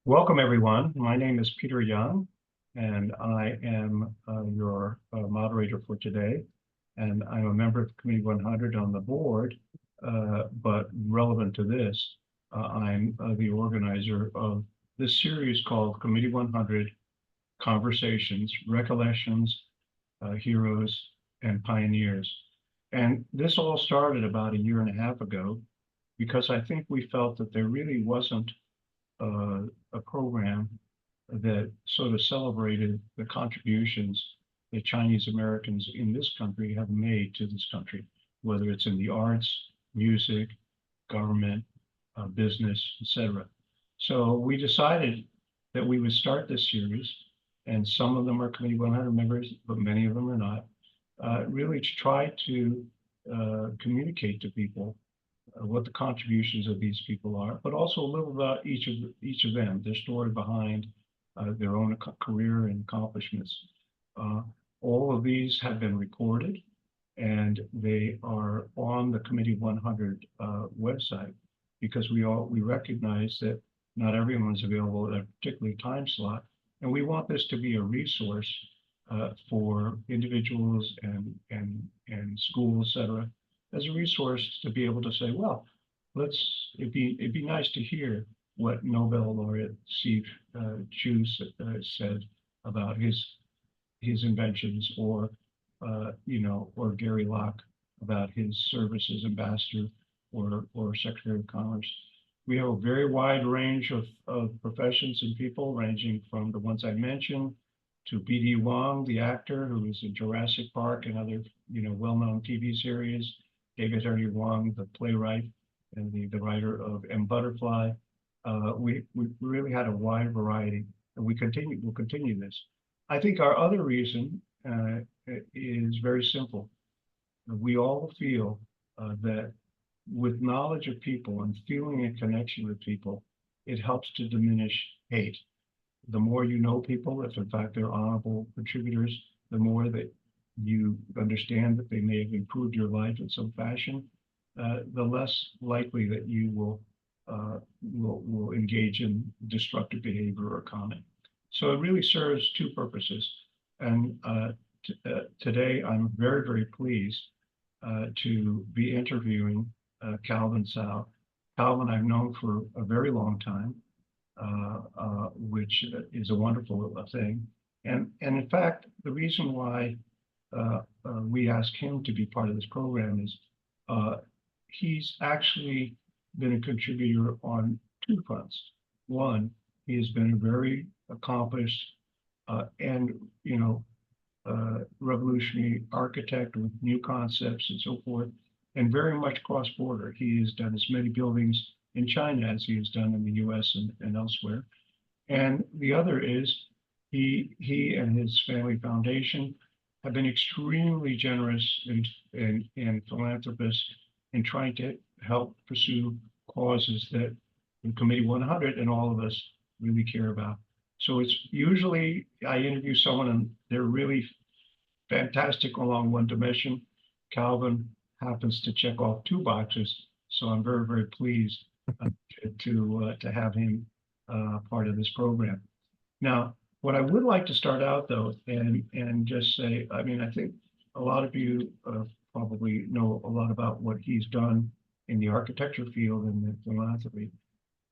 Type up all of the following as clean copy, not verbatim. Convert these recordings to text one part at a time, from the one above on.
Welcome, everyone. My name is Peter Young, and I am your moderator for today. And I'm a member of Committee 100 on the board, but relevant to this, I'm the organizer of this series called Committee 100 Conversations, Recollections, Heroes, and Pioneers. And this all started about a year and a half ago because I think we felt that there really wasn't a program that sort of celebrated the contributions that Chinese Americans in this country have made to this country, whether it's in the arts, music, government, business, etc. So we decided that we would start this series, and some of them are Committee 100 members, but many of them are not, really to try to communicate to people what the contributions of these people are, but also a little about each of them, their story behind their own career and accomplishments. Uh, all of these have been recorded, and they are on the Committee 100 website because we recognize that not everyone's available at a particular time slot, and we want this to be a resource for individuals and schools, et cetera, as a resource to be able to say, well, it'd be nice to hear what Nobel laureate Steve Chu said about his inventions, or or Gary Locke about his service as ambassador or Secretary of Commerce. We have a very wide range of professions and people, ranging from the ones I mentioned to B.D. Wong, the actor who was in Jurassic Park and other well-known TV series, David Henry Wong, the playwright and the writer of M. Butterfly. We really had a wide variety, and we'll continue this. I think our other reason is very simple. We all feel that with knowledge of people and feeling a connection with people, it helps to diminish hate. The more you know people, if in fact they're honorable contributors, the more that you understand that they may have improved your life in some fashion, the less likely that you will engage in destructive behavior or comment. So it really serves two purposes. And today I'm very, very pleased to be interviewing Calvin Tsao. Calvin I've known for a very long time, which is a wonderful thing. And in fact, the reason why we asked him to be part of this program is he's actually been a contributor on two fronts. One, he has been a very accomplished and revolutionary architect with new concepts and so forth, and very much cross-border. He has done as many buildings in China as he has done in the U.S. and elsewhere. And the other is he and his family foundation have been extremely generous and philanthropists in trying to help pursue causes that in Committee 100 and all of us really care about. So it's usually I interview someone and they're really fantastic along one dimension. Calvin happens to check off two boxes, so I'm very, very pleased to have him part of this program. Now, what I would like to start out though, and just say, I mean, I think a lot of you probably know a lot about what he's done in the architecture field and the philanthropy,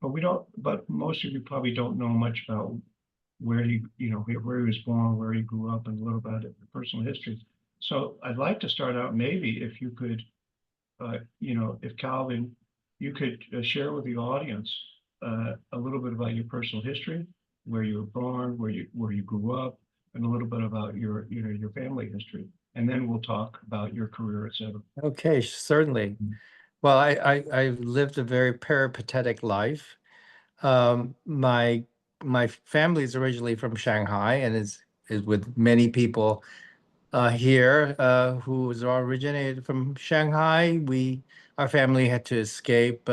but most of you probably don't know much about where he was born, where he grew up, and a little about it, personal history. So I'd like to start out maybe if you could, if Calvin, you could share with the audience a little bit about your personal history, where you were born, where you grew up, and a little bit about your family history, and then we'll talk about your career, etc. Okay, certainly. Well, I've lived a very peripatetic life. My family is originally from Shanghai and is with many people here who originated from Shanghai. Our family had to escape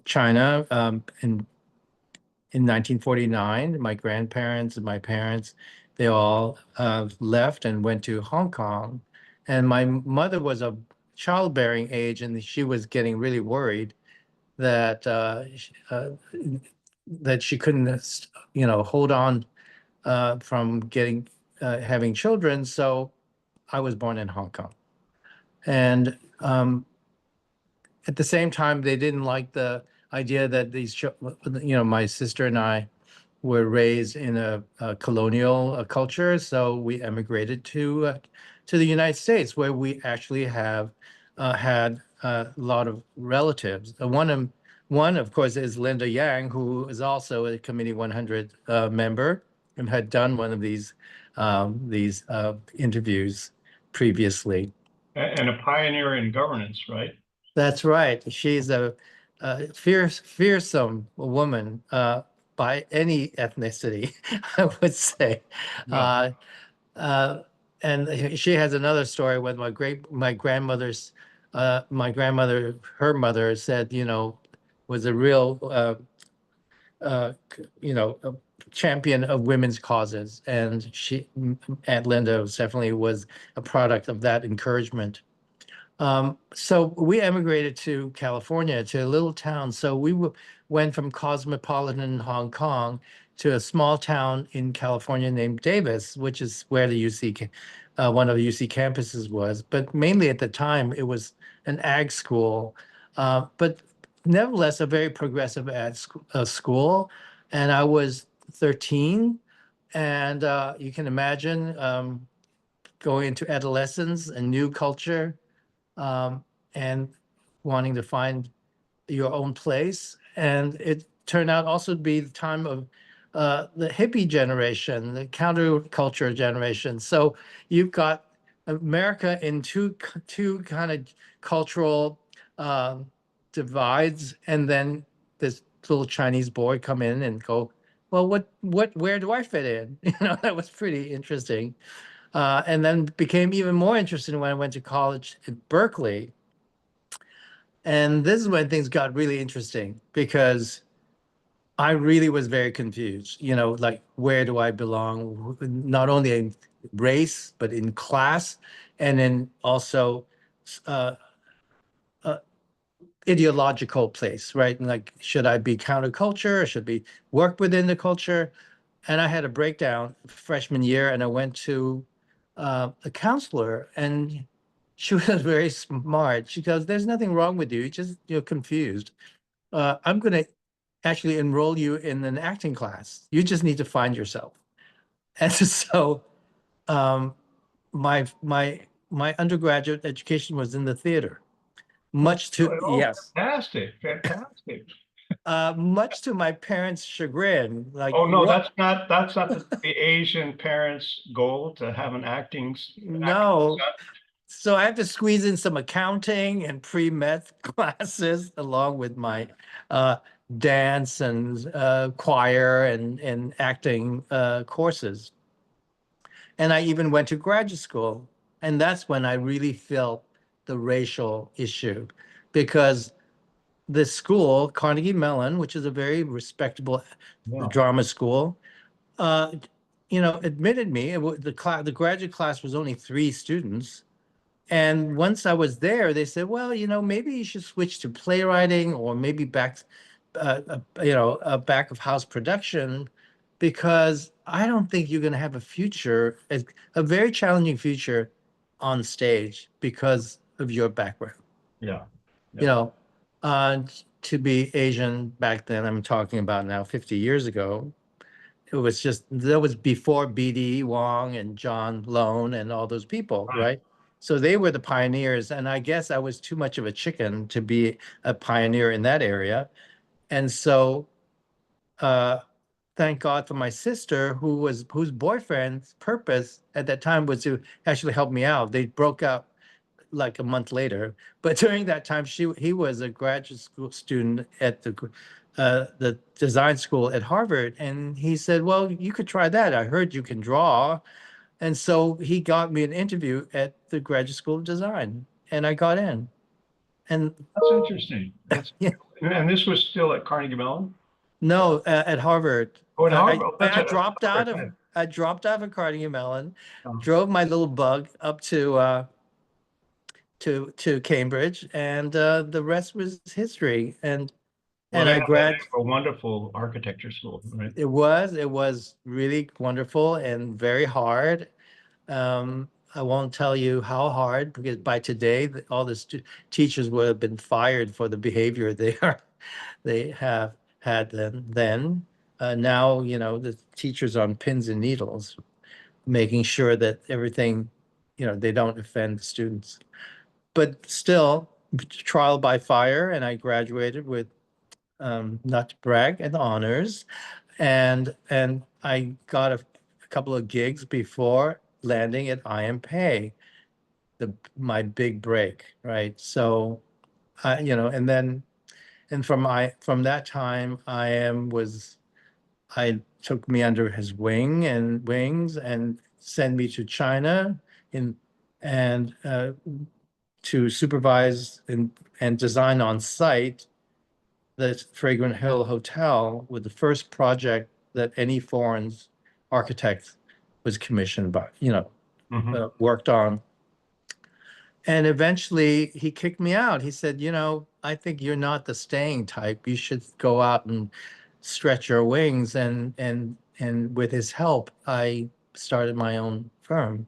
China in 1949. My grandparents and my parents, they all left and went to Hong Kong. And my mother was of childbearing age, and she was getting really worried that that she couldn't, hold on from getting having children. So I was born in Hong Kong, and at the same time, they didn't like the idea that my sister and I were raised in a colonial culture, so we emigrated to the United States, where we actually have had a lot of relatives. One, of course, is Linda Yang, who is also a Committee 100 member and had done one of these interviews previously. And a pioneer in governance, right? That's right. She's a fearsome woman by any ethnicity, I would say. Yeah. Uh, uh, and she has another story with my grandmother's my grandmother, her mother said, was a real a champion of women's causes, and Aunt Linda definitely was a product of that encouragement. So we emigrated to California, to a little town. So went from cosmopolitan Hong Kong to a small town in California named Davis, which is where the one of the UC campuses was. But mainly at the time, it was an ag school, but nevertheless a very progressive school. And I was 13, and you can imagine going into adolescence, a new culture, and wanting to find your own place. And it turned out also to be the time of the hippie generation, the counterculture generation. So you've got America in two kind of cultural divides, and then this little Chinese boy come in and go, well, where do I fit in? That was pretty interesting. And then became even more interesting when I went to college at Berkeley. And this is when things got really interesting because I really was very confused, like where do I belong? Not only in race, but in class, and then also uh, uh, ideological place, right? And like, should I be counterculture or should be work within the culture? And I had a breakdown freshman year, and I went to a counselor, and she was very smart. She goes, "There's nothing wrong with you. You're confused. I'm going to actually enroll you in an acting class. You just need to find yourself." And so um, my undergraduate education was in the theater, Oh, much to oh, yes, fantastic, fantastic. much to my parents' chagrin. Like, Oh, no, what? that's not the Asian parents' goal to have an acting No. son. So I have to squeeze in some accounting and pre-med classes along with my uh, dance and choir and acting courses. And I even went to graduate school. And that's when I really felt the racial issue because the school, Carnegie Mellon, which is a very respectable Yeah, drama school, uh, admitted me. The graduate class was only 3 students. And once I was there, they said, well, maybe you should switch to playwriting or maybe a back of house production, because I don't think you're going to have a very challenging future on stage because of your background. yeah, You yeah. know, uh, to be Asian back then, I'm talking about now 50 years ago, that was before BD Wong and John Lone and all those people, Right. right? So they were the pioneers, and I guess I was too much of a chicken to be a pioneer in that area. And so, uh, thank God for my sister, whose boyfriend's purpose at that time was to actually help me out. They broke up like a month later, but during that time, he was a graduate school student at the design school at Harvard, and he said, "Well, you could try that. I heard you can draw." And so he got me an interview at the Graduate School of Design, and I got in. And That's interesting. That's yeah, and this was still at Carnegie Mellon. no, at Harvard, Oh, at Harvard. Oh, that's I at dropped out Harvard. of Right. I dropped out of Carnegie Mellon, Oh, drove my little bug up to Cambridge, and the rest was history. And Well, And they I have that grad name for a wonderful architecture school, right? it was really wonderful and very hard. I won't tell you how hard because by today, all the teachers would have been fired for the behavior they have had then. Now, the teachers on pins and needles, making sure that everything, they don't offend the students. But still, trial by fire, and I graduated with, not to brag, an honors, and I got a couple of gigs before landing at IMPay, my big break, right? So, and from that time, I took me under his wings and sent me to China in and to supervise and design on site the Fragrant Hill Hotel with the first project that any foreign architect was commissioned by, Hmm. worked on. And eventually he kicked me out. He said, I think you're not the staying type. You should go out and stretch your wings. And with his help, I started my own firm.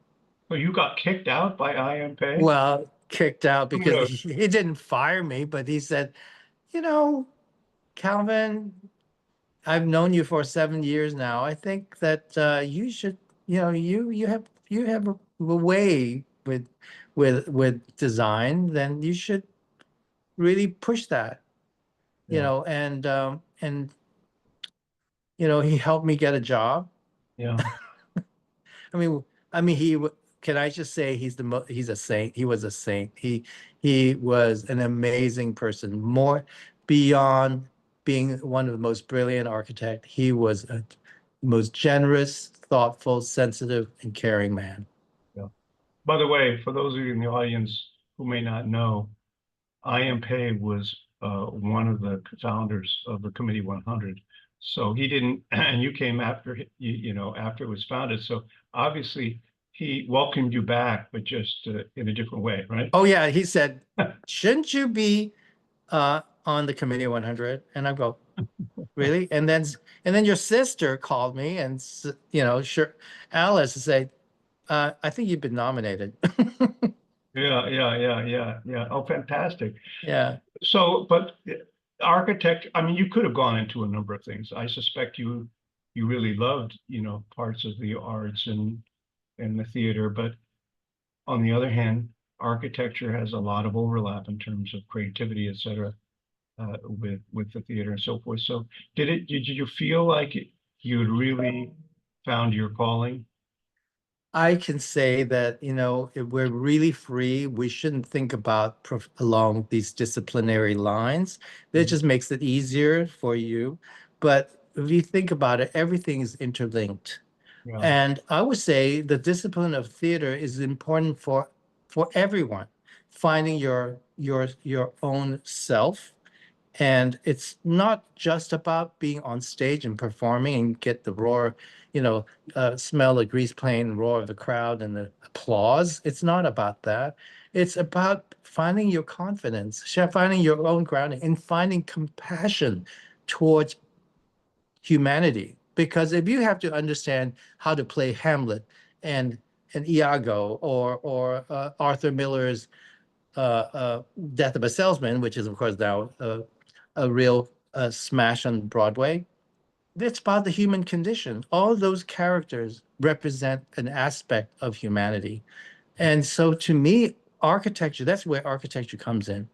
So you got kicked out by IMPay? Well, kicked out because Kudos. he didn't fire me, but he said, you know, Calvin, I've known you for 7 years now. I think that you should, you have a way with design. Then you should really push that, Yeah, and he helped me get a job. yeah. I mean, can I just say he's a saint. He was a saint. He was an amazing person. More beyond being one of the most brilliant architect, he was a most generous, thoughtful, sensitive, and caring man. Yeah. By the way, for those of you in the audience who may not know, I.M. Pei was one of the founders of the Committee 100. So he didn't, and you came after, after it was founded. So obviously he welcomed you back, but just in a different way, right? Oh yeah, he said, "Shouldn't you be on the Committee 100?" And I go, "Really?" And then your sister called me and sure, Alice said, "I think you've been nominated." Yeah, yeah, yeah, yeah, yeah. Oh, fantastic. Yeah. So, but architect, I mean, you could have gone into a number of things. I suspect you really loved, parts of the arts and the theater, but on the other hand, architecture has a lot of overlap in terms of creativity, et cetera, with the theater and so forth. So did you feel like you had really found your calling? I can say that, if we're really free, we shouldn't think about along these disciplinary lines. That Mhm. just makes it easier for you. But if you think about it, everything is interlinked. Yeah, And I would say the discipline of theater is important for everyone, finding your own self. And it's not just about being on stage and performing and get the roar, smell the grease plane roar of the crowd and the applause. It's not about that. It's about finding your confidence, finding your own grounding, and finding compassion towards humanity. Because if you have to understand how to play Hamlet and Iago or Arthur Miller's Death of a Salesman, which is of course now a real smash on Broadway. It's about the human condition. All those characters represent an aspect of humanity. And so to me, architecture, that's where architecture comes in.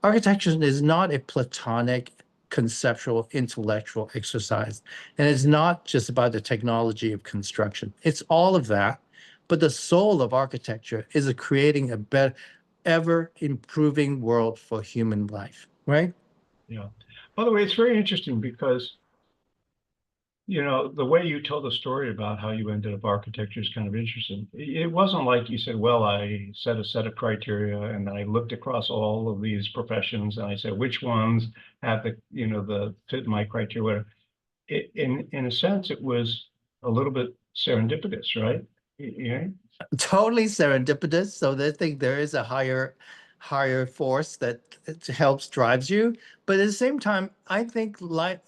Architecture is not a platonic, conceptual, intellectual exercise. And it's not just about the technology of construction. It's all of that. But the soul of architecture is creating a better, ever improving world for human life, right? yeah. By the way, it's very interesting because the way you tell the story about how you ended up architecture is kind of interesting. It wasn't like you said, well, I set a set of criteria and I looked across all of these professions and I said, which ones have the fit my criteria, whatever. In a sense, it was a little bit serendipitous, right? Yeah. Totally serendipitous. So they think there is a higher force that helps drives you. But at the same time, I think life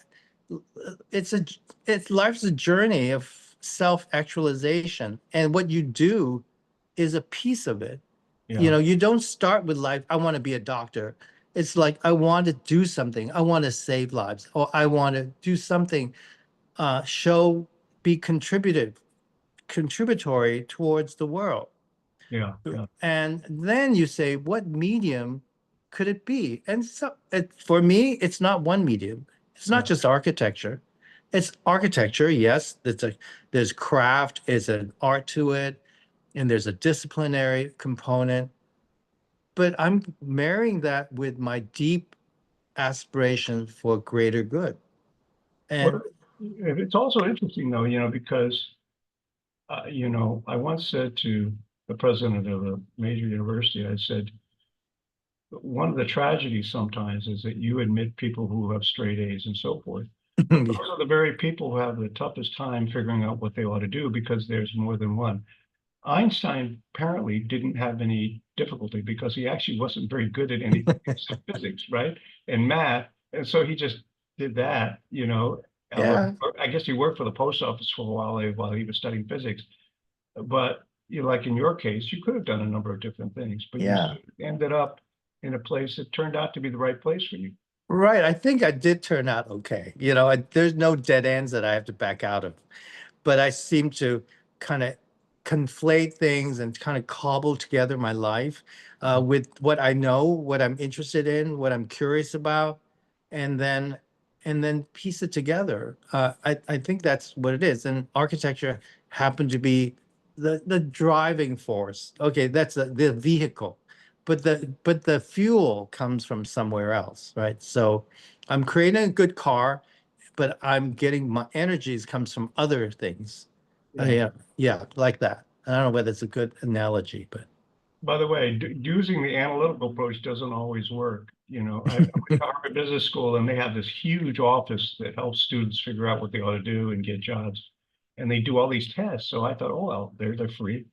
it's a it's life's a journey of self-actualization, and what you do is a piece of it. You Yeah, know, you don't start with life, I want to be a doctor. It's like I want to do something. I want to save lives, or I want to do something, show, be contributory towards the world. yeah, yeah, And then you say, what medium could it be? And so for me, it's not one medium. It's not yeah. just architecture. It's architecture, yes. There's craft, there's an art to it, and there's a disciplinary component. But I'm marrying that with my deep aspiration for greater good. And Well, it's also interesting though, because I once said to the president of a major university, I said, one of the tragedies sometimes is that you admit people who have straight A's and so forth. But those are the very people who have the toughest time figuring out what they ought to do because there's more than one. Einstein apparently didn't have any difficulty because he actually wasn't very good at anything except physics, right? And math. And so he just did that, although yeah, I guess he worked for the post office for a while he was studying physics. But like in your case, you could have done a number of different things, but you yeah. ended up in a place that turned out to be the right place for you. Right. I think I did turn out okay. There's no dead ends that I have to back out of. But I seem to kind of conflate things and kind of cobble together my life with what I know, what I'm interested in, what I'm curious about, and then piece it together. I think that's what it is. And architecture happened to be the driving force. Okay, that's the vehicle, but the fuel comes from somewhere else, right? So I'm creating a good car, but I'm getting my energies comes from other things. Yeah. Yeah, yeah, like that. I don't know whether it's a good analogy, but By the way, using the analytical approach doesn't always work. I went to Harvard Business School and they have this huge office that helps students figure out what they ought to do and get jobs. And they do all these tests. So I thought, oh, well, they're free.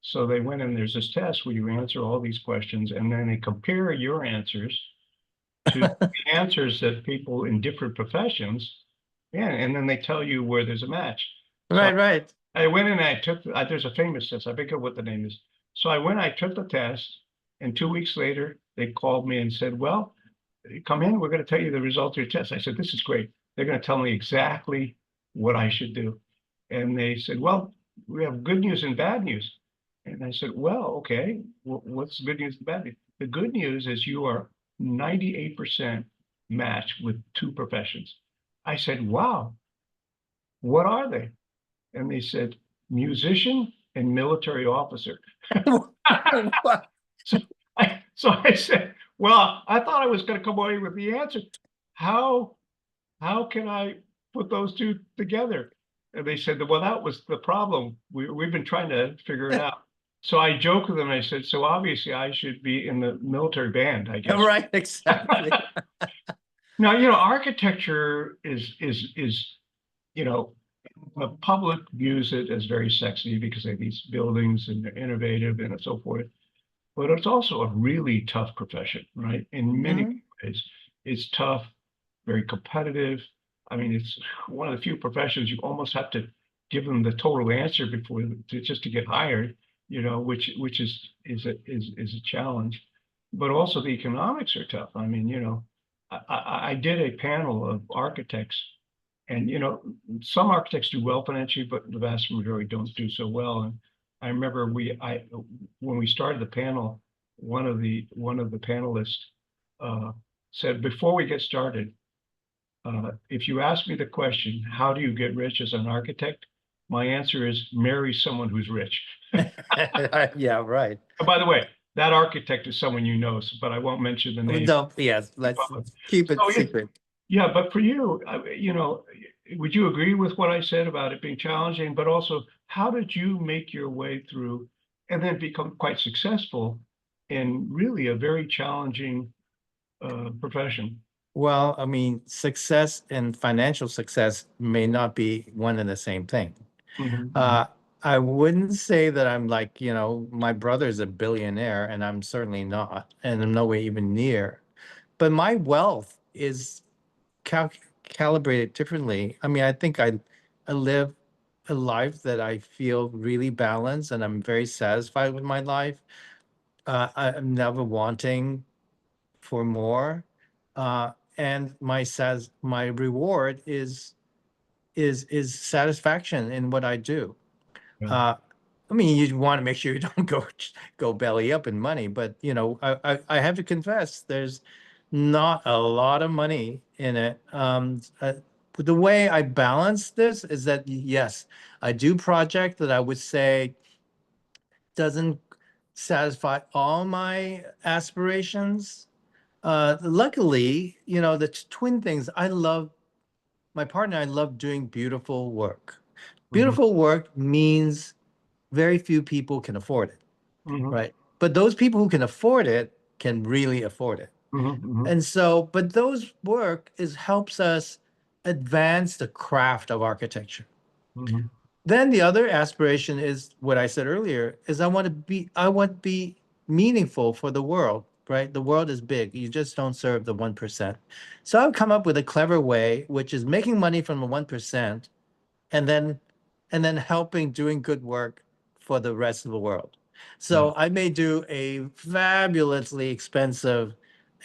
So they went and there's this test where you answer all these questions and then they compare your answers to the answers that people in different professions, yeah, and then they tell you where there's a match. So right, right. I went and I took, there's a famous test, I forget what the name is. So I went, I took the test, and 2 weeks later, they called me and said, well, come in, we're going to tell you the results of your test. I said, this is great. They're going to tell me exactly what I should do. And they said, well, we have good news and bad news. And I said, well, okay, what's the good news and bad news? The good news is you are 98% matched with two professions. I said, wow, what are they? And they said, musician and military officer. So I said, well, I thought I was going to come away with the answer. How can I put those two together? And they said, well, that was the problem. We've been trying to figure it out. So I joked with them. I said, so obviously I should be in the military band, I guess. Right, exactly. Now, architecture is, the public views it as very sexy because they have these buildings and they're innovative and so forth. But it's also a really tough profession, right? In many Mhm. ways, it's tough, very competitive. I mean, it's one of the few professions you almost have to give them the total answer before just to get hired, which is a challenge. But also the economics are tough. I mean, I did a panel of architects, and some architects do well financially, but the vast majority don't do so well. And I remember when we started the panel, one of the panelists said, before we get started, if you ask me the question, how do you get rich as an architect? My answer is marry someone who's rich. Yeah, right. And by the way, that architect is someone but I won't mention the name. No, yes, let's keep it So secret. yeah, but for you, would you agree with what I said about it being challenging? But also, how did you make your way through and then become quite successful in really a very challenging profession? Well, I mean, success and financial success may not be one and the same thing. Mhm. Uh, I wouldn't say that I'm like, my brother's a billionaire and I'm certainly not, and I'm nowhere even near. But my wealth is calibrated differently. I mean, I think I live a life that I feel really balanced and I'm very satisfied with my life. I'm never wanting for more. And my reward is satisfaction in what I do. Yeah. Uh, I mean, you want to make sure you don't go belly up in money, but I have to confess, there's not a lot of money in it. The way I balance this is that yes, I do project that I would say doesn't satisfy all my aspirations. Luckily, the twin things, my partner, I love doing beautiful work. Hmm. Beautiful work means very few people can afford it, Hmm. right? But those people who can afford it can really afford it. Hmm. Hmm. And so, but those work helps us advance the craft of architecture. Hmm. Then the other aspiration is what I said earlier, is I want to be meaningful for the world, right? The world is big. You just don't serve the 1%. So I've come up with a clever way, which is making money from the 1% and then helping doing good work for the rest of the world. Yeah. So I may do a fabulously expensive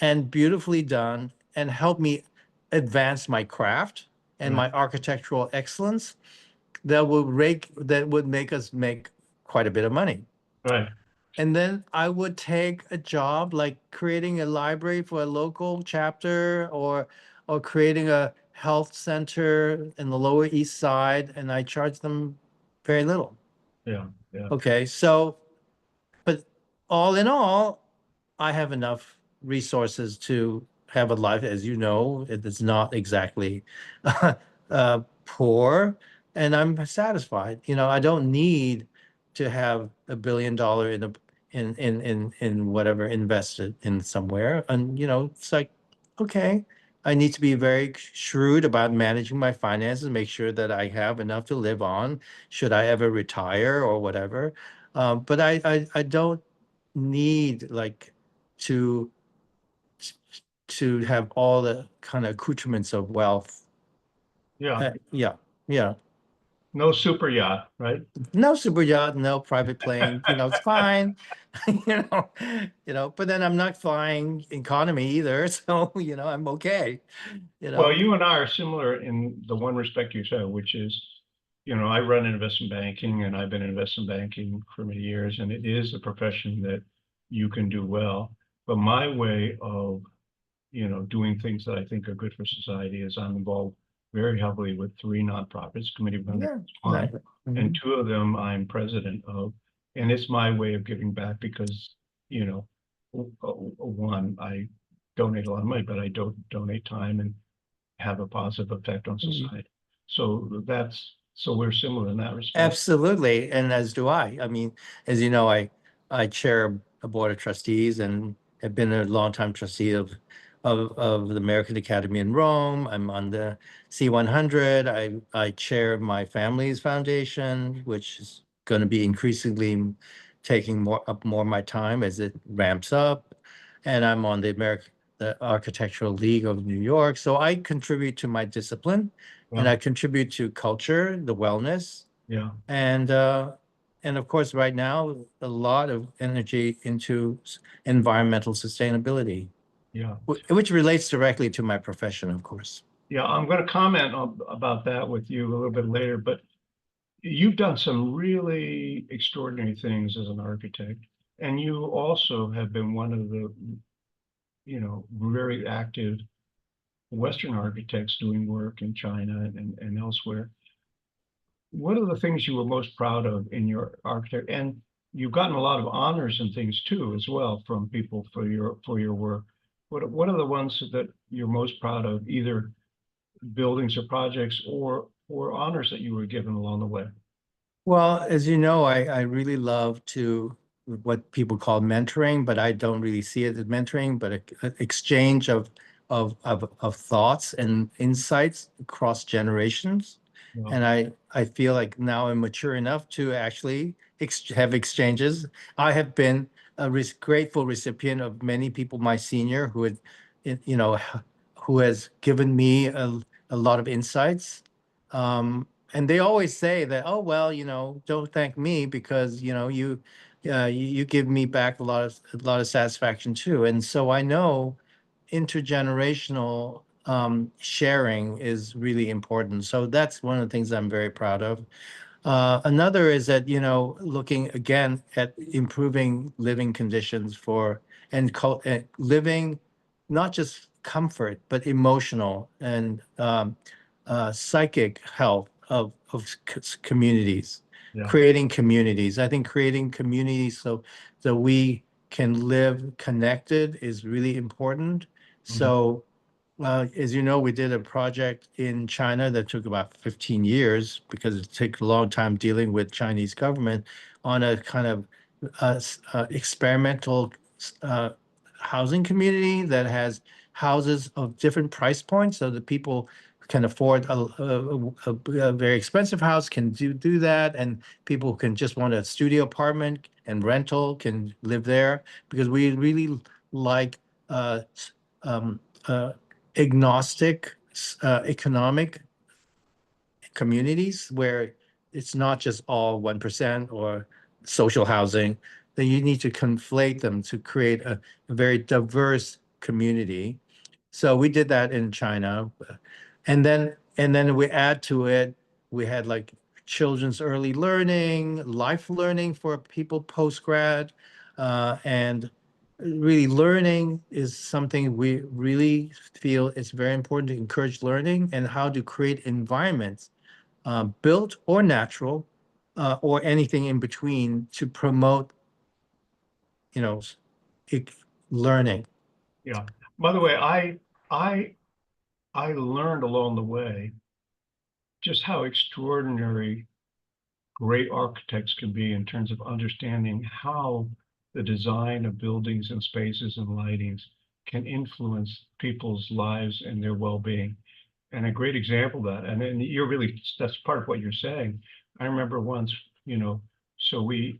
and beautifully done and help me advance my craft and Right. my architectural excellence that would make us make quite a bit of money. Right. And then I would take a job like creating a library for a local chapter or creating a health center in the Lower East Side, and I charge them very little. Yeah. Yeah. Okay, so but all in all, I have enough resources to have a life, as you know, it is not exactly poor, and I'm satisfied. I don't need to have $1 billion in whatever invested in somewhere. And it's like, okay, I need to be very shrewd about managing my finances, make sure that I have enough to live on, should I ever retire or whatever. But I don't need like to to have all the kind of accoutrements of wealth. Yeah. Yeah, yeah. No super yacht, right? No super yacht, no private plane. It's fine. You know, But then I'm not flying economy either, so I'm okay. You Well, know. you and I are similar in the one respect you said, which is, I run investment banking and I've been in investment banking for many years, and it is a profession that you can do well. But my way of, doing things that I think are good for society is I'm involved very heavily with three nonprofits, Committee of 100 Yeah, is one, exactly. and Mhm. two of them I'm president of. And it's my way of giving back because, one, I donate a lot of money, but I don't donate time and have a positive effect on society. So we're similar in that respect. Absolutely, and as do I. I mean, as you know, I chair a board of trustees and have been a longtime trustee of the American Academy in Rome. I'm on the C100. I chair my family's foundation, which is going to be increasingly taking more of my time as it ramps up. And I'm on the Architectural League of New York. So I contribute to my discipline and Yeah, I contribute to culture, the wellness yeah, and of course, right now, a lot of energy into environmental sustainability, yeah. which relates directly to my profession, of course. Yeah, I'm going to comment about that with you a little bit later, but you've done some really extraordinary things as an architect, and you also have been one of the, very active Western architects doing work in China and elsewhere. What are the things you were most proud of in your architect? And you've gotten a lot of honors and things too, as well, from people for your work. What are the ones that you're most proud of, either buildings or projects or honors that you were given along the way? Well, as you know, I really love to what people call mentoring, but I don't really see it as mentoring, but a exchange of thoughts and insights across generations. Well, And I feel like now I'm mature enough to actually have exchanges. I have been a grateful recipient of many people, my senior, who had, you know, who has given me a lot of insights. And they always say that, oh, well, don't thank me because, you give me back a lot of satisfaction too. And so I know intergenerational sharing is really important. So that's one of the things I'm very proud of. Another is that, looking again at improving living conditions and living, not just comfort, but emotional and psychic health of communities, yeah. creating communities. I think creating communities so that we can live connected is really important. Mhm. So as you know, we did a project in China that took about 15 years because it took a long time dealing with Chinese government on a kind of experimental uh, housing community that has houses of different price points so that people can afford a very expensive house can do that, and people who can just want a studio apartment and rental can live there because we really like uh, um, uh, agnostic economic communities where it's not just all 1% or social housing, then you need to conflate them to create a very diverse community. So we did that in China. And then we add to it, we had like children's early learning, life learning for people post-grad, and really learning is something we really feel it's very important to encourage learning and how to create environments, built or natural, or anything in between to promote, you know, e- learning. Yeah. By the way, I I learned along the way just how extraordinary great architects can be in terms of understanding how the design of buildings and spaces and lightings can influence people's lives and their well-being. And a great example of that, and then you're really, that's part of what you're saying. I remember once, so we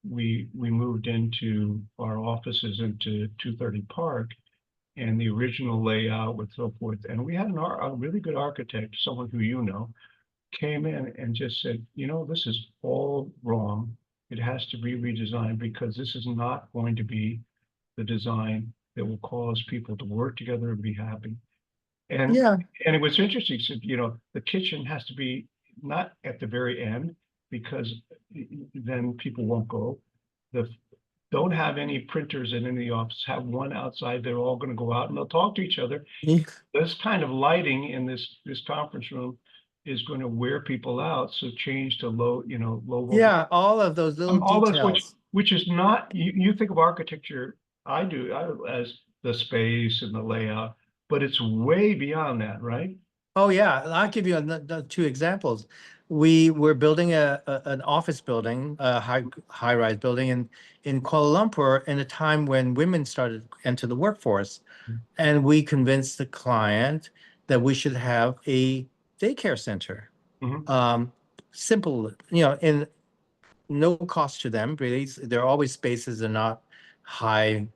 moved into our offices into 230 Park and the original layout with so forth. And we had a really good architect, someone who came in and just said, this is all wrong. It has to be redesigned because this is not going to be the design that will cause people to work together and be happy. And Yeah. and it was interesting. He said, the kitchen has to be not at the very end because then people won't go. The Don't have any printers in the office. Have one outside. They're all going to go out and they'll talk to each other. This kind of lighting in this conference room is going to wear people out. So change to low voltage. Yeah, all of those little All those details. which is not you think of architecture. As the space and the layout, but it's way beyond that, right? Oh yeah, I'll give you two examples. We were building an office building, a high-rise building in Kuala Lumpur in a time when women started to enter the workforce. And we convinced the client that we should have a daycare center. Mhm. Um, Simple, in no cost to them, really. There are always spaces that are not high,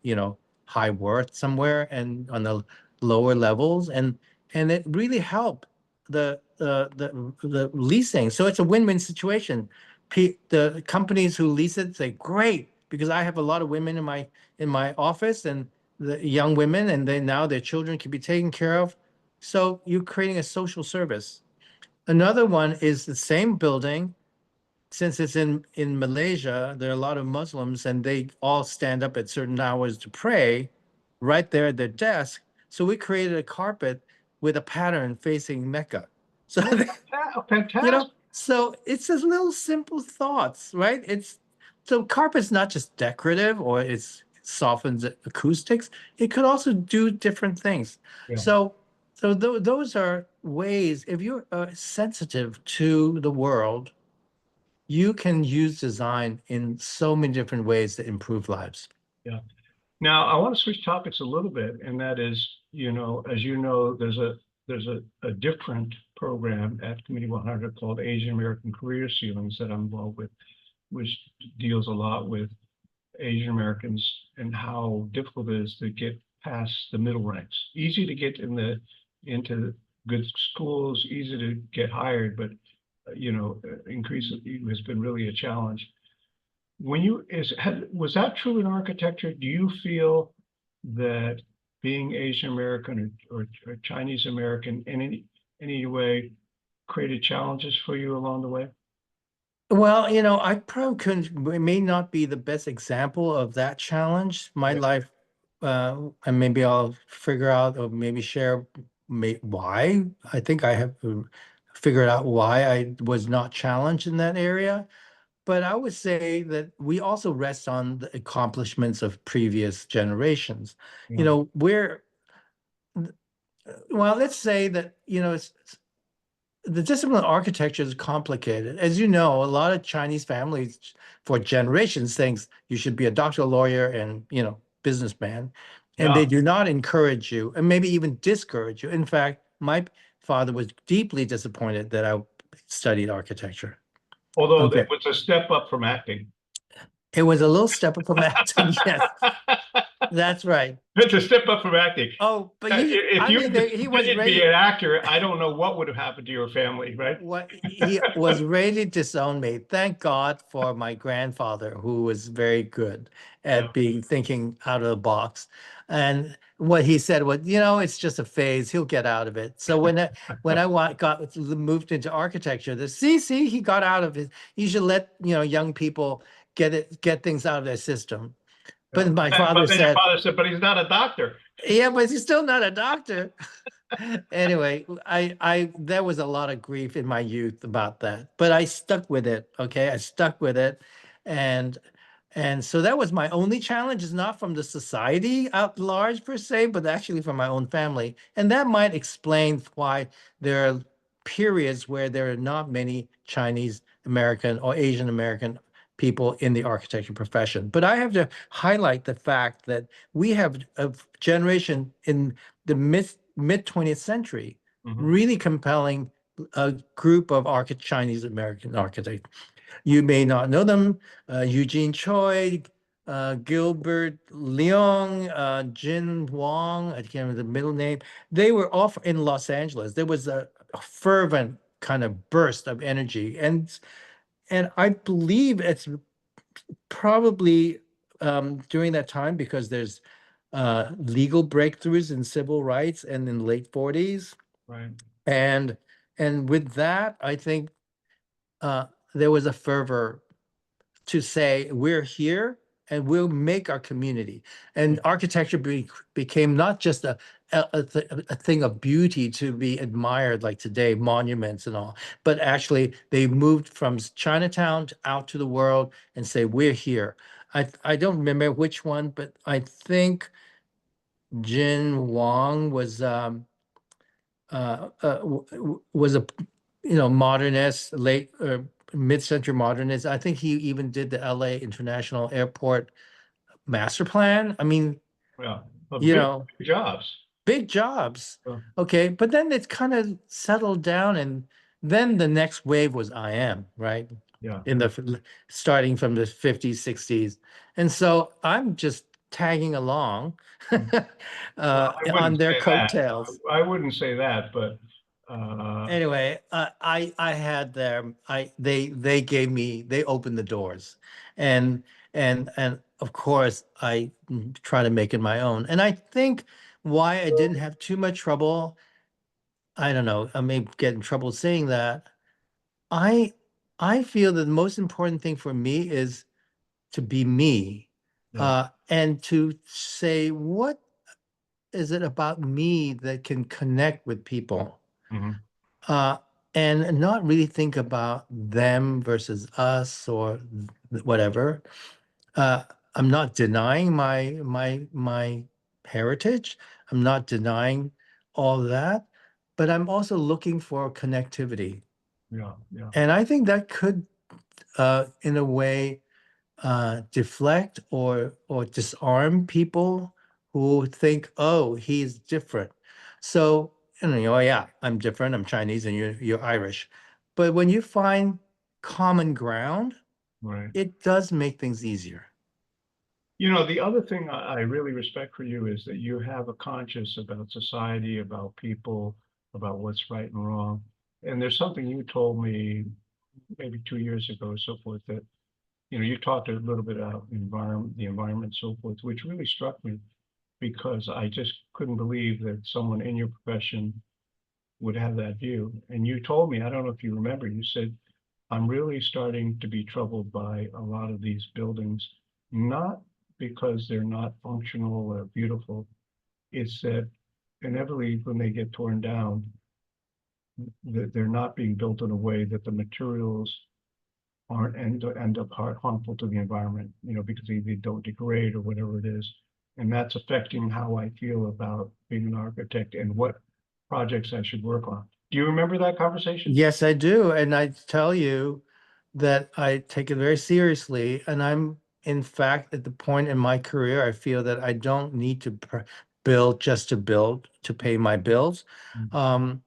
high worth somewhere and on the lower levels. And it really helped the leasing. So it's a win-win situation. The companies who lease it say, great, because I have a lot of women in my office and the young women, and now their children can be taken care of. So you're creating a social service. Another one is the same building, since it's in Malaysia, there are a lot of Muslims and they all stand up at certain hours to pray right there at their desk. So we created a carpet with a pattern facing Mecca. So Oh, fantastic. so it's just little simple thoughts, right? So carpet's not just decorative or it softens acoustics. It could also do different things. Yeah, So those are ways, if you're sensitive to the world, you can use design in so many different ways to improve lives. yeah. Now I want to switch topics a little bit, and that is, as you know, there's there's a different program at Committee 100 called Asian American Career Ceilings that I'm involved with, which deals a lot with Asian Americans and how difficult it is to get past the middle ranks. Easy to get into good schools, easy to get hired, but increase has been really a challenge. When was that true in architecture? Do you feel that being Asian American or Chinese American in any way created challenges for you along the way? Well, I probably may not be the best example of that challenge. My Yeah. life, and maybe I'll figure out or maybe share why. I think I have figured out why I was not challenged in that area. But I would say that we also rest on the accomplishments of previous generations. You Yeah. know, we're, well, let's say that, the discipline of architecture is complicated. As you know, a lot of Chinese families for generations thinks you should be a doctor, lawyer, and businessman. And Yeah. they do not encourage you and maybe even discourage you. In fact, my father was deeply disappointed that I studied architecture. Although it Okay. was a step up from acting. It was a little step up from acting. Yes, that's right. It's a step up from acting. Oh, but If I you mean, he was continued to be ready. an actor, I don't know what would have happened to your family, right? What he was ready to disown me. Thank God for my grandfather, who was very good Yeah. at being thinking out of the box. And what he said was, it's just a phase. He'll get out of it. So when I got moved into architecture, see, he got out of it. You should let young people get things out of their system. Yeah. But my But father then your said, father said, but he's not a doctor. yeah, but he's still not a doctor. Anyway, I there was a lot of grief in my youth about that, but I stuck with it. Okay, I stuck with it, and so that was my only challenge. Is not from the society at large per se, but actually from my own family, and that might explain why there are periods where there are not many Chinese American or Asian American people in the architecture profession. But I have to highlight the fact that we have a generation in the mid 20th century, Mhm. really compelling group of Chinese American architects. You may not know them: Eugene Choi, Gilbert Leong, Jin Wong. I can't remember the middle name. They were all in Los Angeles. There was a fervent kind of burst of energy, and I believe it's probably during that time because there's legal breakthroughs in civil rights and in the late 40s. Right. And with that, I think uh, there was a fervor to say we're here and we'll make our community. And architecture became not just a thing of beauty to be admired like today, monuments and all, but actually they moved from Chinatown out to the world and say we're here. I don't remember which one, but I think Jin Wang was a modernist, late mid-century modernist. I think he even did the LA International Airport master plan. I mean, Yeah. But you big know, jobs. big jobs. Yeah. Okay, but then it's kind of settled down, and then the next wave was IM, right? Yeah. In the starting from the 50s, 60s. And so I'm just tagging along Well, I on wouldn't their say that. coattails. I wouldn't say that, but Anyway, I had them. They opened the doors, and and of course I try to make it my own. And I think why I didn't have too much trouble. I don't know. I may get in trouble saying that. I I feel that the most important thing for me is to be me, yeah. and to say what is it about me that can connect with people. Mhm. uh, and not really think about them versus us or whatever. Uh, I'm not denying my heritage. I'm not denying all that, but I'm also looking for connectivity. Yeah. Yeah. And I think that could, in a way, deflect or disarm people who think, oh, he's different. So and you know, yeah, I'm different, I'm Chinese and you're Irish. But when you find common ground, Right. it does make things easier. You know, the other thing I really respect for you is that you have a conscience about society, about people, about what's right and wrong. And there's something you told me maybe 2 years ago or so forth that, you know, you talked a little bit about the environment, so forth, which really struck me because I just couldn't believe that someone in your profession would have that view. And you told me, I don't know if you remember, you said, I'm really starting to be troubled by a lot of these buildings, not because they're not functional or beautiful. It's that inevitably when they get torn down, that they're not being built in a way that the materials aren't end up harmful to the environment, you know, because they don't degrade or whatever it is. And that's affecting how I feel about being an architect and what projects I should work on. Do you remember that conversation? Yes, I do. And I tell you that I take it very seriously. And I'm, in fact, at the point in my career, I feel that I don't need to build just to build to pay my bills. Um,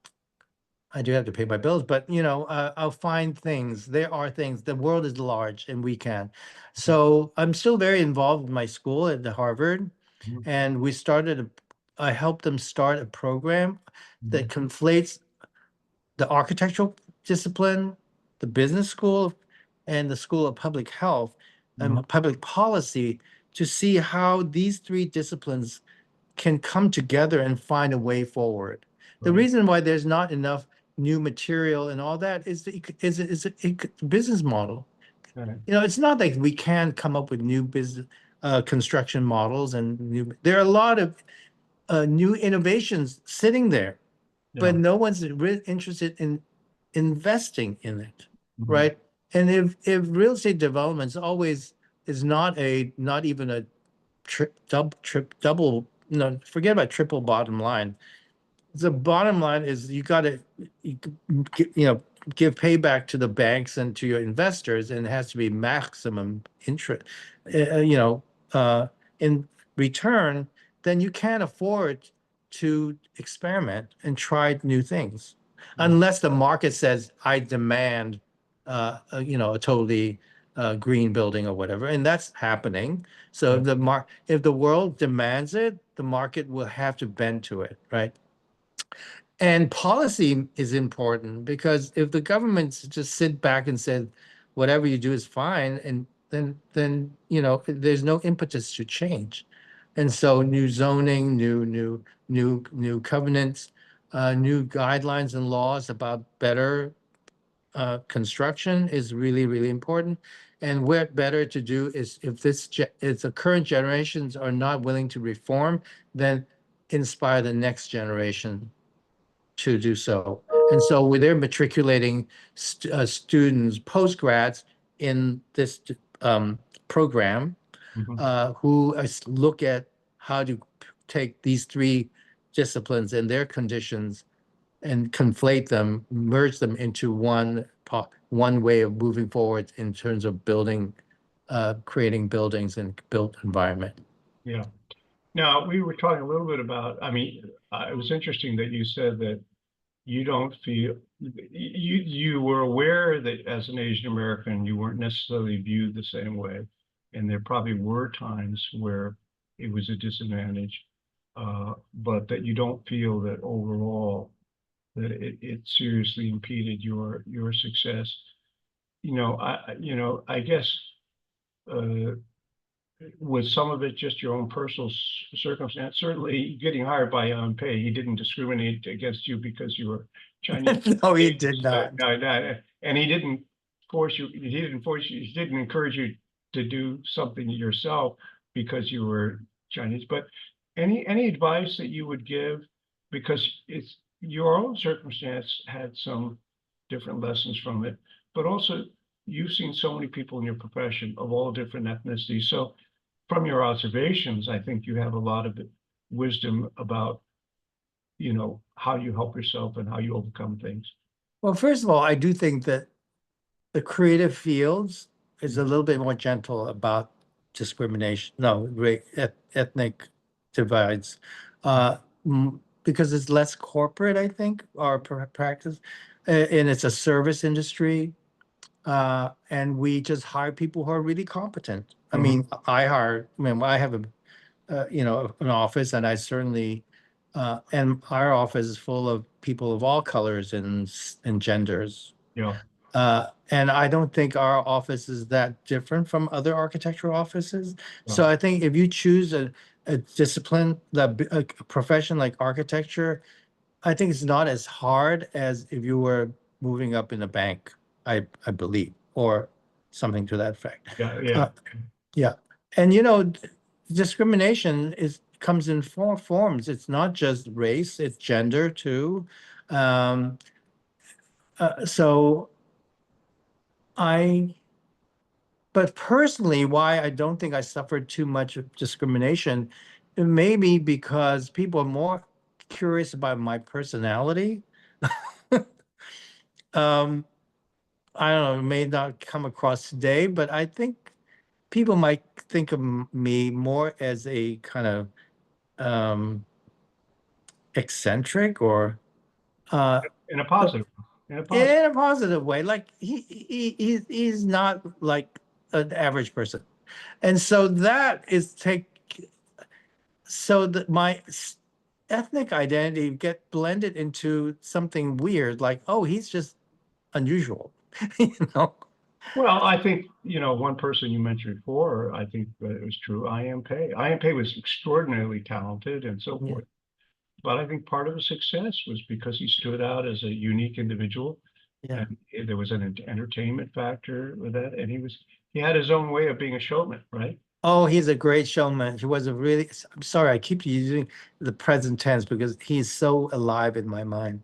I do have to pay my bills, but you know, I'll find things. There are things. The world is large, and we can. So I'm still very involved with my school at the Harvard, Mhm, and we started a. I helped them start a program that mhm, conflates the architectural discipline, the business school, and the School of Public Health mhm, and Public Policy to see how these three disciplines can come together and find a way forward. The right, reason why there's not enough new material and all that is the business model. right, You know, it's not like we can come up with new business construction models and new. There are a lot of new innovations sitting there, but yeah, no one's really interested in investing in it, mhm, right? And if real estate developments always is not even a double, no, forget about triple bottom line. The bottom line is you got to you, you know give payback to the banks and to your investors, and it has to be maximum interest. You know, in return, then you can't afford to experiment and try new things, yeah, unless the market says I demand, you know, a totally green building or whatever, and that's happening. So yeah, if the world demands it, the market will have to bend to it, right? And policy is important because if the governments just sit back and said, whatever you do is fine, and then you know there's no impetus to change. And so new zoning, new covenants, new guidelines and laws about better construction is really, really important. And what better to do is if the current generations are not willing to reform, then inspire the next generation to do so. And so they're matriculating students, postgrads in this program mhm, who look at how to take these three disciplines and their conditions and conflate them, merge them into one way of moving forward in terms of building, creating buildings and built environment. yeah. Now, we were talking a little bit about, I mean, it was interesting that you said that you don't feel, you were aware that as an Asian American, you weren't necessarily viewed the same way. And there probably were times where it was a disadvantage, but that you don't feel that overall that it seriously impeded your success. You know, I guess uh, was some of it just your own personal circumstance? Certainly, getting hired by pay, he didn't discriminate against you because you were Chinese. No, he did not. No, no, and he didn't force you. He didn't force you. He didn't encourage you to do something yourself because you were Chinese. But any advice that you would give, because it's your own circumstance had some different lessons from it, but also you've seen so many people in your profession of all different ethnicities. So from your observations, I think you have a lot of wisdom about, you know, how you help yourself and how you overcome things. Well, first of all, I do think that the creative fields is a little bit more gentle about discrimination, no, ethnic divides. Uh, because it's less corporate, I think, our practice, and it's a service industry. And we just hire people who are really competent. I mean, I mean, I have an office, and I certainly, and our office is full of people of all colors and genders. Yeah, And I don't think our office is that different from other architectural offices. yeah, So I think if you choose a discipline, a profession like architecture, I think it's not as hard as if you were moving up in a bank, I believe, or something to that effect. yeah, yeah. Uh, yeah. And discrimination comes in four forms. It's not just race, it's gender too. Um, so I, but personally, why I don't think I suffered too much of discrimination, maybe because people are more curious about my personality. Um, I don't know, it may not come across today, but I think people might think of me more as a kind of um, eccentric or uh, In a positive, in a positive. in a positive way. Like he's not like an average person, and so that is take so that my ethnic identity get blended into something weird. Like, oh, he's just unusual, you know. Well, I think, one person you mentioned before, I think that it was true, I.M. Pei. I.M. Pei was extraordinarily talented and so Yeah. forth. But I think part of his success was because he stood out as a unique individual, Yeah. and there was an entertainment factor with that, and he had his own way of being a showman, right? Oh, he's a great showman. He was a really, I'm sorry, I keep using the present tense because he's so alive in my mind.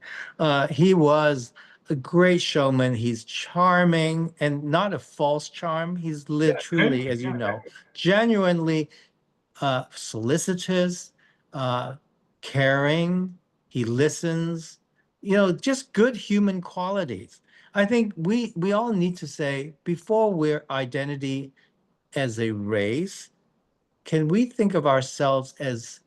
He was a great showman. He's charming and not a false charm. He's Yeah, truly, genuine, as you yeah, know, genuinely solicitous, uh, caring. He listens, just good human qualities. I think we all need to say before we're identity as a race, can we think of ourselves as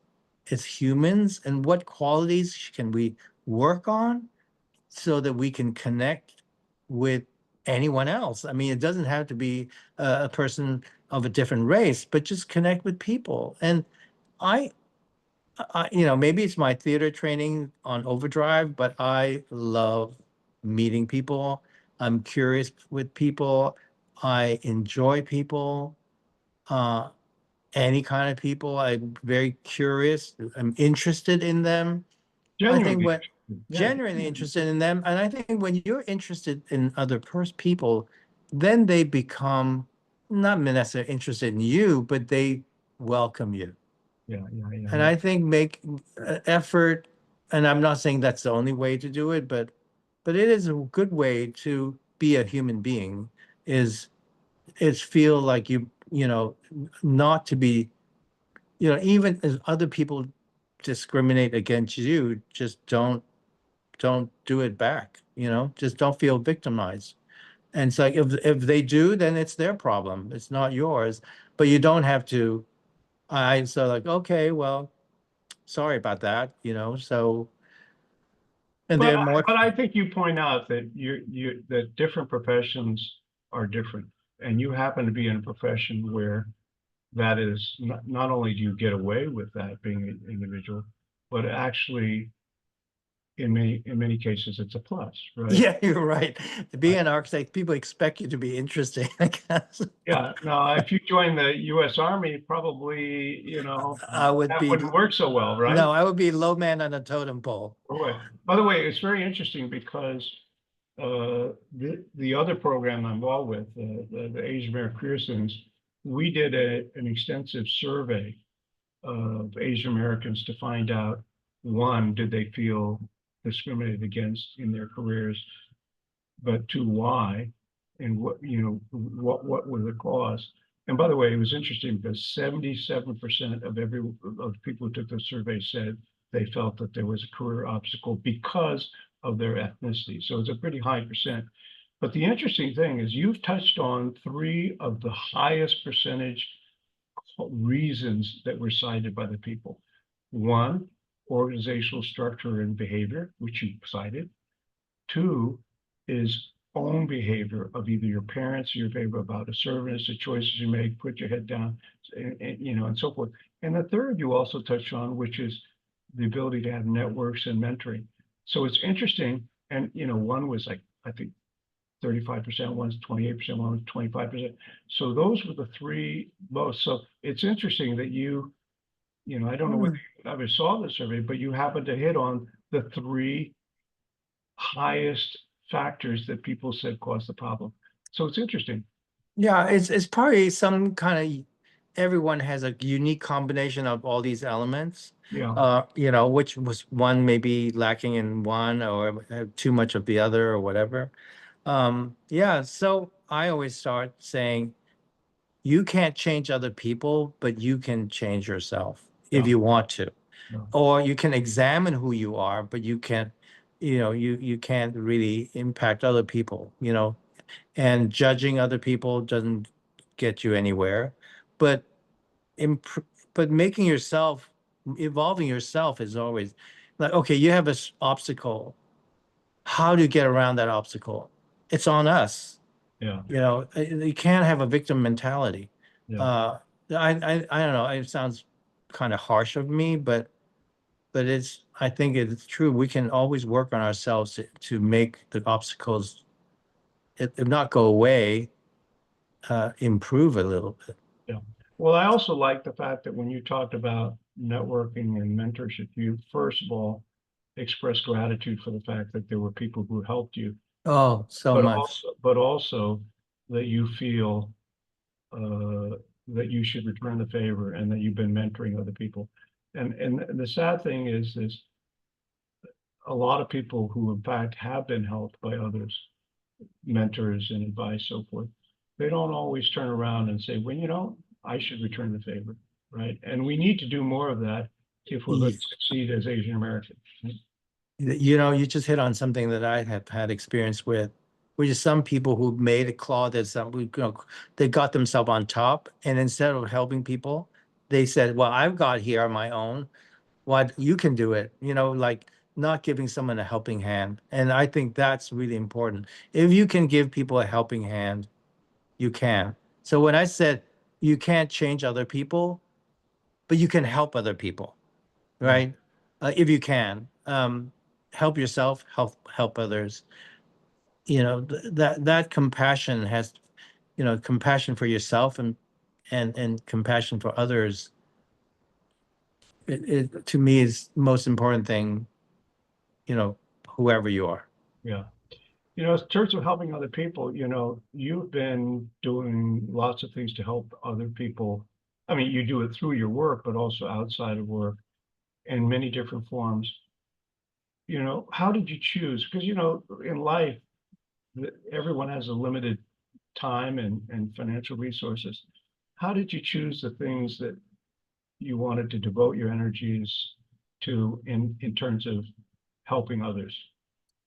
humans and what qualities can we work on so that we can connect with anyone else? I mean, it doesn't have to be a person of a different race, but just connect with people. And I, maybe it's my theater training on overdrive, but I love meeting people. I'm curious with people. I enjoy people. Uh, any kind of people. I'm very curious. I'm interested in them. I think genuinely when interested. Yeah, genuinely genuinely. interested in them, and I think when you're interested in other people, then they become not necessarily interested in you, but they welcome you. Yeah, yeah, yeah, And yeah. I think make effort, and I'm not saying that's the only way to do it, but it is a good way to be a human being. Is feel like not to be even if other people discriminate against you, just don't do it back, just don't feel victimized. And it's like if they do, then it's their problem. It's not yours. But you don't have to. I so like, okay, well, sorry about that, so and But they're I, more but I think you point out that that different professions are different, and you happen to be in a profession where that is not only do you get away with that being an individual, but actually in many cases it's a plus, right? yeah, you're right. To be an architect, people expect you to be interesting, I guess. Yeah. Now, if you join the U.S. Army, probably, I would that be wouldn't work so well, right? no, I would be low man on a totem pole. By the way, it's very interesting because the other program I'm involved with, the Asian American Career Students, we did an extensive survey of Asian Americans to find out, one, did they feel discriminated against in their careers, but two, why, and what were the cause. And by the way, it was interesting because 77% of people who took the survey said they felt that there was a career obstacle because of their ethnicity. So it's a pretty high percent. But the interesting thing is you've touched on three of the highest percentage reasons that were cited by the people. One organizational structure and behavior, which you cited. Two is own behavior of either your parents or your behavior about a service, the choices you make, put your head down, and so forth. And the third you also touched on, which is the ability to have networks and mentoring. So it's interesting, and one was like, I think 35%, one's 28%, one was 25%. So those were the three most. So it's interesting that I don't know whether you ever saw the survey, but you happened to hit on the three highest factors that people said cause the problem. So it's interesting. Yeah, it's probably some kind of everyone has a unique combination of all these elements. Yeah, Which was one maybe lacking in one or have too much of the other or whatever. Yeah, so I always start saying you can't change other people, but you can change yourself if yeah, you want to. yeah, Or you can examine who you are, but you can't, you can't really impact other people, and judging other people doesn't get you anywhere. But imp- but making yourself, evolving yourself is always like, okay, you have this obstacle. How do you get around that obstacle? It's on us. yeah, You can't have a victim mentality. yeah, Uh, I don't know. It sounds kind of harsh of me, but I think it's true. We can always work on ourselves to make the obstacles, if not go away, improve a little bit. yeah. Well, I also like the fact that when you talked about networking and mentorship, you first of all expressed gratitude for the fact that there were people who helped you, Oh, so but much. also that you feel that you should return the favor and that you've been mentoring other people. And the sad thing is a lot of people who in fact have been helped by others, mentors and advice, so forth, they don't always turn around and say, well, I should return the favor, right? And we need to do more of that if we're going to succeed as Asian Americans. You just hit on something that I have had experience with, which is some people who made a claw that they got themselves on top, and instead of helping people, they said, "Well, I've got here on my own. What you can do it." Like not giving someone a helping hand, and I think that's really important. If you can give people a helping hand, you can. So when I said you can't change other people, but you can help other people, Yeah, right? If you can, help yourself, help others. That compassion has, compassion for yourself and compassion for others. It to me is the most important thing. You know, whoever you are. yeah. In terms of helping other people, you've been doing lots of things to help other people. I mean, you do it through your work, but also outside of work in many different forms. How did you choose? Because, in life, everyone has a limited time and financial resources. How did you choose the things that you wanted to devote your energies to in terms of helping others?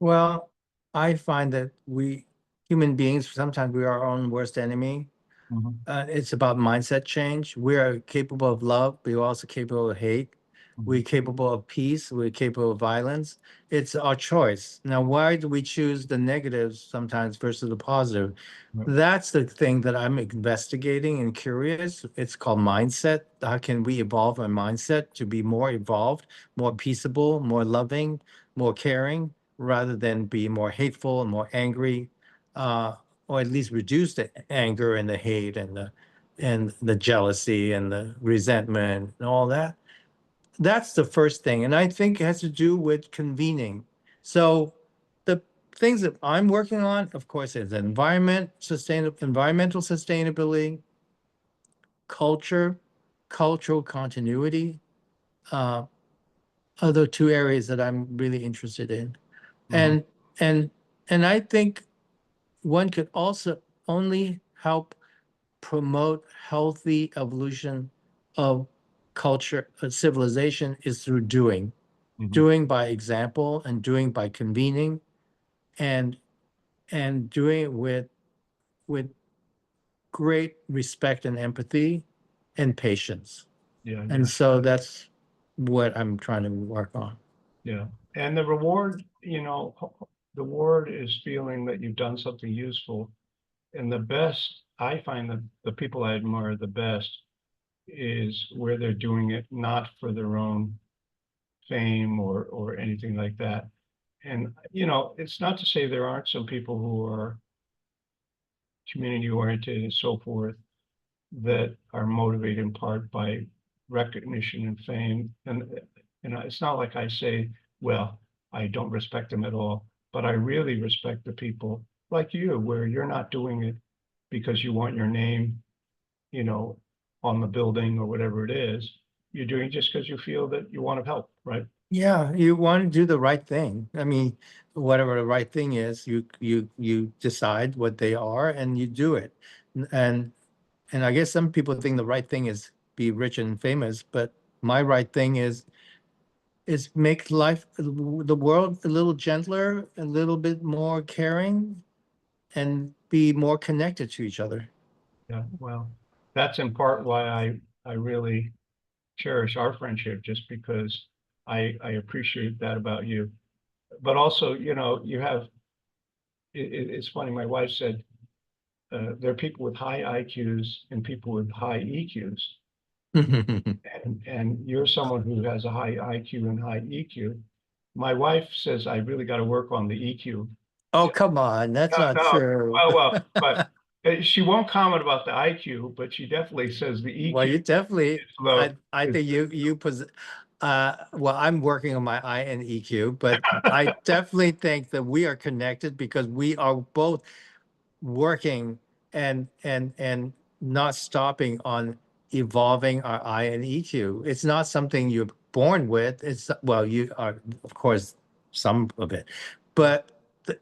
Well, I find that we human beings sometimes we are our own worst enemy. Mhm, It's about mindset change. We are capable of love, but we're also capable of hate. We're mhm, capable of peace. We're capable of violence. It's our choice. Now, why do we choose the negatives sometimes versus the positive? right, That's the thing that I'm investigating and curious. It's called mindset. How can we evolve our mindset to be more evolved, more peaceable, more loving, more caring, rather than be more hateful and more angry? Or at least reduce the anger and the hate and the jealousy and the resentment and all that. That's the first thing. And I think it has to do with convening. So the things that I'm working on, of course, is environmental sustainability, culture, cultural continuity, uh, other two areas that I'm really interested in. mhm, And and and I think one could also only help promote healthy evolution of culture, civilization is through mhm. doing by example and doing by convening and doing it with great respect and empathy and patience. Yeah, And yeah, so that's what I'm trying to work on. Yeah. And the reward, the reward is feeling that you've done something useful. And the best, I find that the people I admire the best is where they're doing it not for their own fame or anything like that. And, it's not to say there aren't some people who are community oriented and so forth that are motivated in part by recognition and fame. And, it's not like I say, well, I don't respect them at all, but I really respect the people like you, where you're not doing it because you want your name, you know, on the building or whatever it is. You're doing it just because you feel that you want to help, right? Yeah, you want to do the right thing. I mean, whatever the right thing is, you decide what they are and you do it. And and I guess some people think the right thing is be rich and famous, but my right thing is make life, the world a little gentler, a little bit more caring, and be more connected to each other. Yeah, well, that's in part why I really cherish our friendship, just because I appreciate that about you. But also, you have, it's funny, my wife said, there are people with high IQs and people with high EQs. And you're someone who has a high IQ and high EQ. My wife says I really got to work on the EQ. Oh, come on, that's No, not no, true. but she won't comment about the IQ, but she definitely says the Well, EQ you definitely, is low. I think you pos well, I'm working on my I and EQ, but I definitely think that we are connected because we are both working and not stopping on evolving our I and EQ. It's not something you're born with. It's, well, you are, of course, some of it, but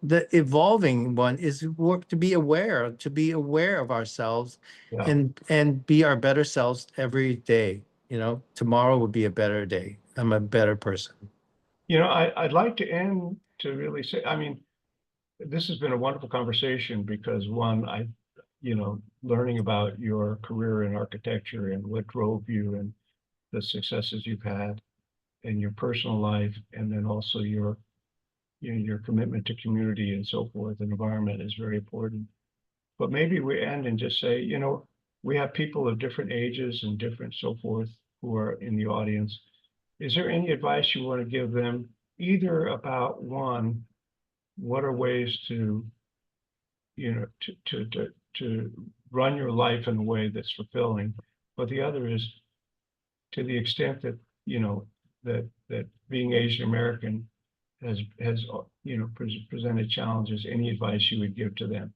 the evolving one is work to be aware of ourselves Yeah. and be our better selves every day. You know, tomorrow would be a better day. I'm a better person. I'd like to end to really say, I mean, this has been a wonderful conversation because one, learning about your career in architecture and what drove you and the successes you've had in your personal life, and then also your commitment to community and so forth and environment is very important. But maybe we end and just say, we have people of different ages and different so forth who are in the audience. Is there any advice you want to give them, either about one, what are ways to, to run your life in a way that's fulfilling, but the other is to the extent that, that being Asian American has presented challenges, any advice you would give to them?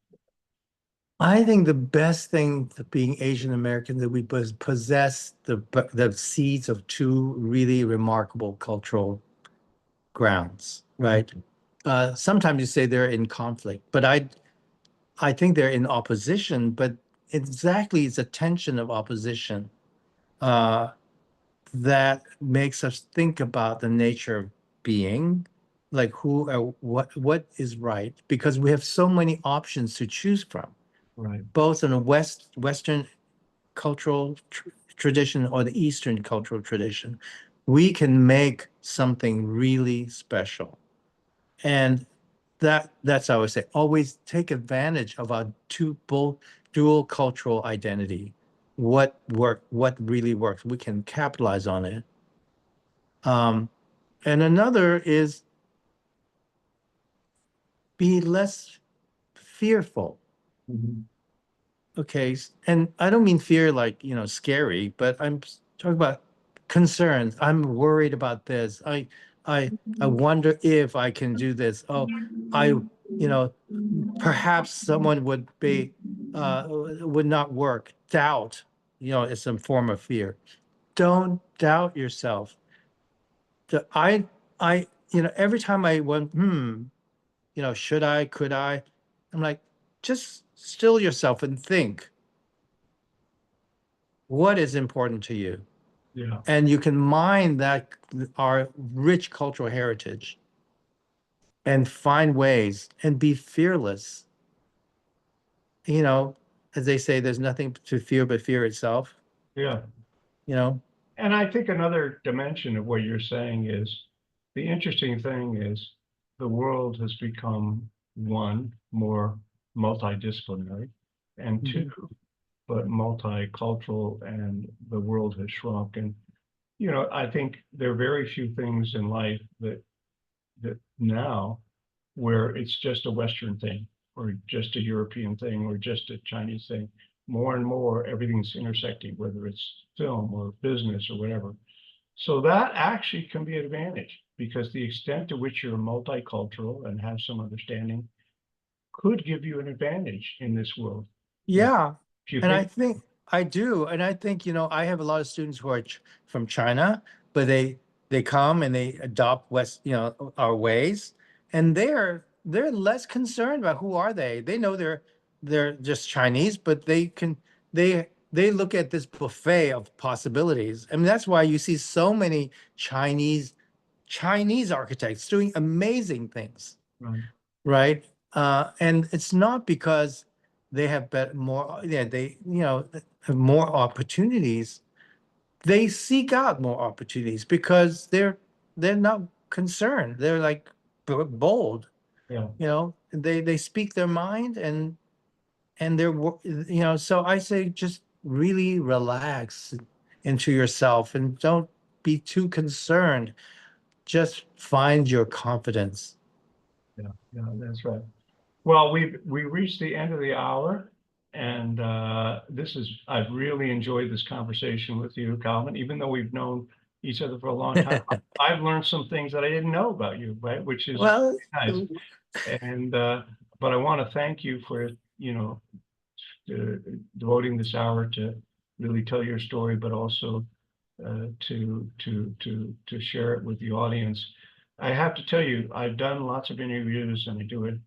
I think the best thing to being Asian American that we possess the seeds of two really remarkable cultural grounds, right? Sometimes you say they're in conflict, but I think they're in opposition, but exactly it's a tension of opposition uh, that makes us think about the nature of being, like what is right, because we have so many options to choose from, Right. both in a Western cultural tradition or the Eastern cultural tradition. We can make something really special. And that's how I would say, always take advantage of our both dual cultural identity. What really works. We can capitalize on it. Um, and another is be less fearful. Mhm. Okay, and I don't mean fear like, scary, but I'm talking about concerns. I'm worried about this. I wonder if I can do this. Oh, I, perhaps someone would not work. Doubt, is some form of fear. Don't doubt yourself. The- I, every time I went, should I, could I? I'm like, just still yourself and think, what is important to you? Yeah. And you can mine that, our rich cultural heritage, and find ways and be fearless. You know, as they say, there's nothing to fear but fear itself, Yeah. you know. And I think another dimension of what you're saying is the interesting thing is the world has become one, more multidisciplinary, and two, Mhm. but multicultural, and the world has shrunk. And, you know, I think there are very few things in life that now where it's just a Western thing or just a European thing or just a Chinese thing. More and more, everything's intersecting, whether it's film or business or whatever. So that actually can be an advantage because the extent to which you're multicultural and have some understanding could give you an advantage in this world. You know, Yeah, if you and I think, think I do, and I think, I have a lot of students who are from China, but they come and they adopt West, our ways, and they're less concerned about who are they. They know they're just Chinese, but they look at this buffet of possibilities. I mean, that's why you see so many Chinese architects doing amazing things, right, right? And it's not because they have better, more, yeah, they, have more opportunities. They seek out more opportunities because they're not concerned. They're like bold, yeah, they speak their mind and they're, so I say just really relax into yourself and don't be too concerned. Just find your confidence. yeah, yeah, that's right. Well, we reached the end of the hour, and I've really enjoyed this conversation with you, Calvin. Even though we've known each other for a long time, I've learned some things that I didn't know about you, right? Which is Well, nice. And but I want to thank you for devoting this hour to really tell your story, but also to share it with the audience. I have to tell you, I've done lots of interviews, and I do it.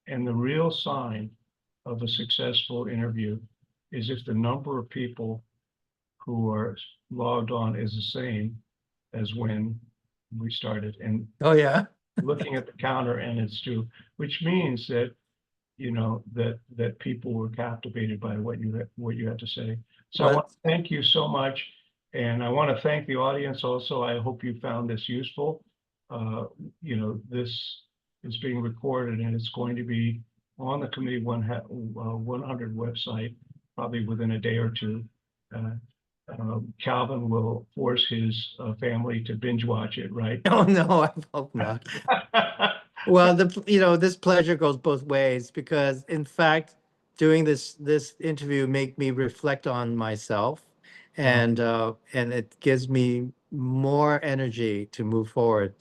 And the real sign of a successful interview is if the number of people who are logged on is the same as when we started. And oh yeah. looking at the counter, and it's true, which means that that people were captivated by what you had to say. So I Well, want to thank you so much, and I want to thank the audience also. I hope you found this useful. Uh, this is being recorded, and it's going to be on the Committee 100 website probably within a day or two. Uh, Calvin will force his family to binge watch it, right? oh no, I hope not. Well, this pleasure goes both ways because in fact, doing this interview make me reflect on myself Uh, and it gives me more energy to move forward.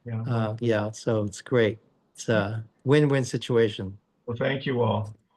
yeah, well, Yeah, so it's great. It's a win-win situation. well, thank you all.